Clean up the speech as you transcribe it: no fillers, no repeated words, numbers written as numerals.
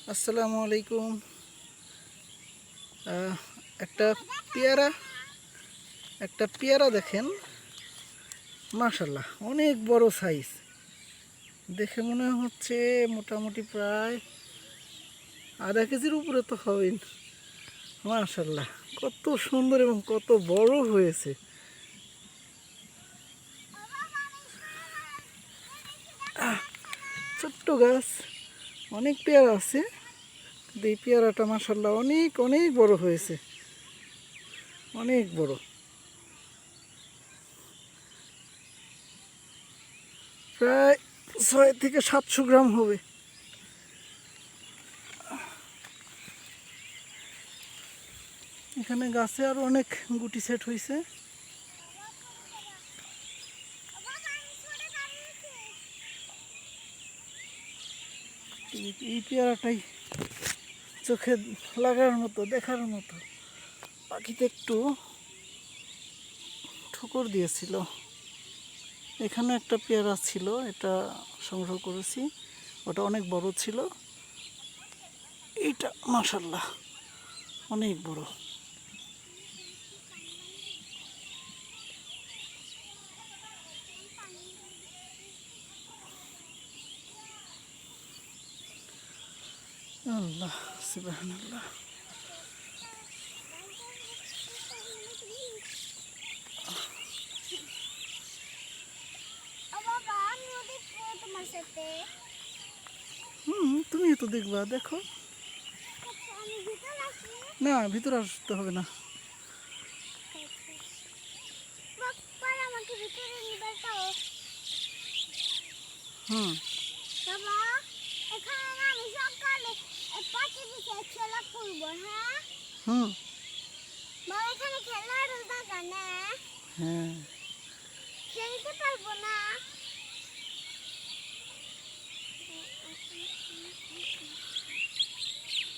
আসসালামু আলাইকুম। একটা পেয়ারা দেখেন, মাশাল্লাহ অনেক বড় সাইজ। দেখে মনে হচ্ছে মোটামুটি প্রায় আধা কেজির উপরে তো হবেন। মাশাল্লাহ কত সুন্দর এবং কত বড় হয়েছে। ছোট্ট গাছ, অনেক পেয়ারা আছে। এই পেয়ারাটা মাশাল্লাহ অনেক অনেক বড় হয়েছে, অনেক বড়, প্রায় 6 থেকে 700 গ্রাম হবে। এখানে গাছে আরো অনেক গুটি সেট হয়েছে। এই পেয়ারাটাই চোখে লাগার মতো, দেখার মতো। পাখিতে একটু ঠোকর দিয়েছিল। এখানে একটা পেয়ারা ছিল, এটা সংগ্রহ করেছি, ওটা অনেক বড় ছিল। এইটা মাশাল্লাহ অনেক বড়। আল্লাহ সুবহানাল্লাহ। তুমিও তো দেখবা, দেখো। না, ভিতরে আসতে হবে না। হুম হুম হ্যাঁ,